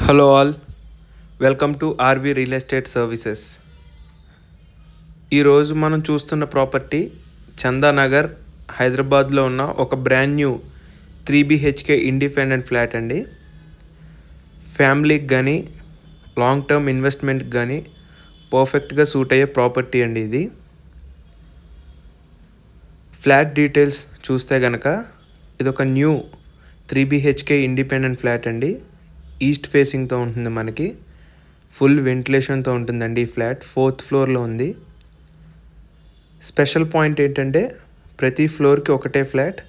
Hello all, welcome to RV real estate services. ఈరోజు మనం చూస్తున్న ప్రాపర్టీ చందానగర్, హైదరాబాద్లో ఉన్న ఒక brand new 3 BHK independent flat అండి. ఫ్యామిలీకి కానీ లాంగ్ టర్మ్ ఇన్వెస్ట్మెంట్కి కానీ పర్ఫెక్ట్గా సూట్ అయ్యే ప్రాపర్టీ అండి ఇది. ఫ్లాట్ డీటెయిల్స్ చూస్తే కనుక ఇది ఒక న్యూ 3 BHK ఇండిపెండెంట్ ఫ్లాట్ అండి. ఈస్ట్ ఫేసింగ్తో ఉంటుంది, మనకి ఫుల్ వెంటిలేషన్తో ఉంటుందండి. ఈ ఫ్లాట్ 4th ఫ్లోర్లో ఉంది. స్పెషల్ పాయింట్ ఏంటంటే ప్రతి ఫ్లోర్కి ఒకటే ఫ్లాట్,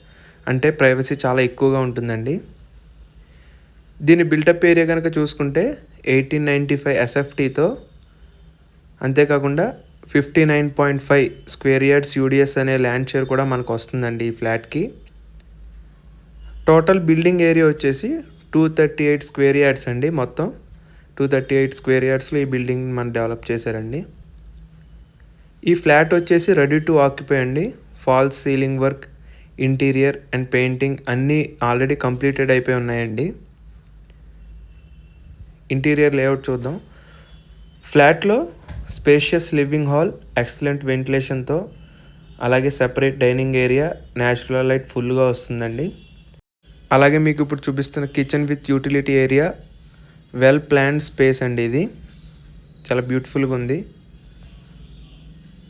అంటే ప్రైవసీ చాలా ఎక్కువగా ఉంటుందండి. దీని బిల్టప్ ఏరియా కనుక చూసుకుంటే 1895 SFTతో, అంతేకాకుండా 59.5 స్క్వేర్ యార్డ్స్ UDS అనే ల్యాండ్ షేర్ కూడా మనకు వస్తుందండి ఈ ఫ్లాట్కి. టోటల్ బిల్డింగ్ ఏరియా వచ్చేసి 238 స్క్వేర్ యార్డ్స్ అండి. మొత్తం 238 స్క్వేర్ యార్డ్స్లో ఈ బిల్డింగ్ మనం డెవలప్ చేశారండి. ఈ ఫ్లాట్ వచ్చేసి రెడీ టు ఆక్యుపై అండి. False ceiling work, interior and painting అన్నీ ఆల్రెడీ కంప్లీటెడ్ అయిపోయి ఉన్నాయండి. ఇంటీరియర్ లేఅవుట్ చూద్దాం. ఫ్లాట్లో స్పేషియస్ లివింగ్ హాల్, ఎక్సలెంట్ వెంటిలేషన్తో, అలాగే separate dining area, natural light ఫుల్గా వస్తుందండి. అలాగే మీకు ఇప్పుడు చూపిస్తున్న kitchen with utility area, well planned space అండి. ఇది చాలా బ్యూటిఫుల్గా ఉంది.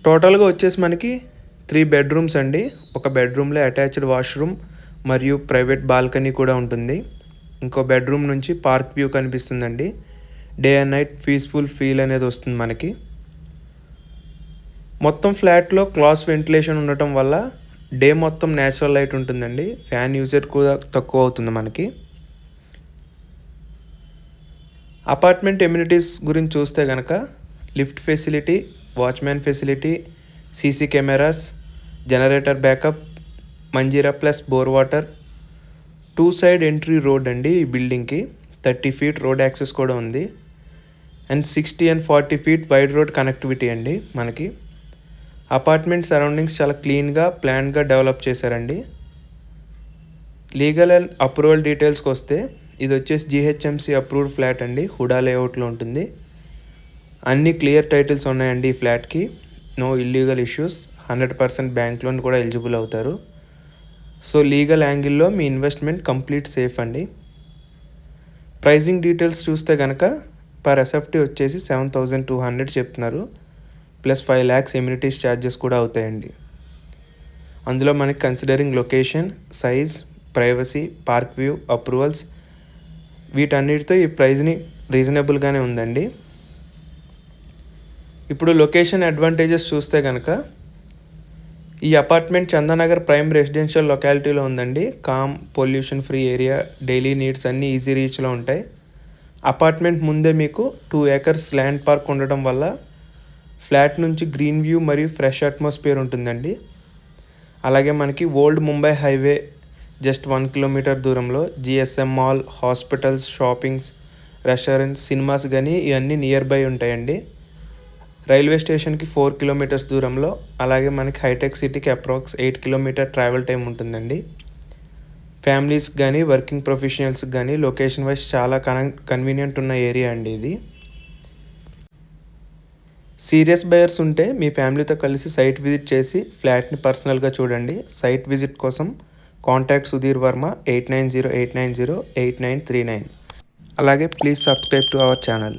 టోటల్గా వచ్చేసి మనకి 3 బెడ్రూమ్స్ అండి. ఒక బెడ్రూమ్లో అటాచ్డ్ వాష్రూమ్ మరియు ప్రైవేట్ బాల్కనీ కూడా ఉంటుంది. ఇంకో బెడ్రూమ్ నుంచి పార్క్ వ్యూ కనిపిస్తుందండి. Day and night peaceful feel అనేది వస్తుంది మనకి. మొత్తం ఫ్లాట్లో క్లాస్ వెంటిలేషన్ ఉండటం వల్ల డే మొత్తం న్యాచురల్ లైట్ ఉంటుందండి. ఫ్యాన్ యూజర్ కూడా తక్కువ అవుతుంది మనకి. అపార్ట్మెంట్ ఎమ్యూనిటీస్ గురించి చూస్తే కనుక lift facility, watchman facility, CC cameras, generator backup, Manjira plus bore water, 2 side entry road అండి ఈ బిల్డింగ్కి. 30 feet రోడ్ యాక్సెస్ కూడా ఉంది. And 60 and 40 feet wide road connectivity అండి మనకి. అపార్ట్మెంట్ సరౌండింగ్స్ చాలా క్లీన్గా ప్లాన్గా డెవలప్ చేశారండి. లీగల్ అండ్ అప్రూవల్ డీటెయిల్స్కి వస్తే ఇది వచ్చేసి GHMC అప్రూవ్డ్ ఫ్లాట్ అండి. హుడా లేఅవుట్లో ఉంటుంది. అన్ని క్లియర్ టైటిల్స్ ఉన్నాయండి ఈ ఫ్లాట్కి. No illegal issues. 100% bank loan కూడా ఎలిజిబుల్ అవుతారు. సో లీగల్ యాంగిల్లో మీ ఇన్వెస్ట్మెంట్ కంప్లీట్ సేఫ్ అండి. ప్రైజింగ్ డీటెయిల్స్ చూస్తే కనుక పర్ SFT వచ్చేసి 7,200 చెప్తున్నారు. ప్లస్ 5 lakhs ఎమ్యూనిటీస్ ఛార్జెస్ కూడా అవుతాయండి. అందులో మనకి considering location, size, privacy, park view, approvals, వీటన్నిటితో ఈ ప్రైజ్ని రీజనబుల్గానే ఉందండి. ఇప్పుడు లొకేషన్ అడ్వాంటేజెస్ చూస్తే కనుక ఈ అపార్ట్మెంట్ చందానగర్ ప్రైమ్ రెసిడెన్షియల్ లొకాలిటీలో ఉందండి. Calm, pollution free area, daily needs అన్నీ ఈజీ రీచ్లో ఉంటాయి. అపార్ట్మెంట్ ముందే మీకు 2 acres ల్యాండ్ పార్క్ ఉండటం వల్ల ఫ్లాట్ నుంచి గ్రీన్ వ్యూ మరియు ఫ్రెష్ అట్మాస్ఫియర్ ఉంటుందండి. అలాగే మనకి old Mumbai highway just 1 kilometer దూరంలో GSM mall, hospitals, shoppings, restaurants, cinemas కానీ ఇవన్నీ నియర్ బై ఉంటాయండి. రైల్వే స్టేషన్కి 4 kilometers దూరంలో, అలాగే మనకి హైటెక్ సిటీకి అప్రాక్స్ 8 kilometer ట్రావెల్ టైం ఉంటుందండి. ఫ్యామిలీస్కి కానీ వర్కింగ్ ప్రొఫెషనల్స్కి కానీ లొకేషన్ వైజ్ చాలా కన్వీనియంట్ ఉన్న ఏరియా అండి ఇది. సీరియస్ బయర్స్ ఉంటే మీ ఫ్యామిలీతో కలిసి సైట్ విజిట్ చేసి ఫ్లాట్ని పర్సనల్గా చూడండి. సైట్ విజిట్ కోసం కాంటాక్ట్ సుధీర్ వర్మ 8908908939. అలాగే please subscribe to our channel.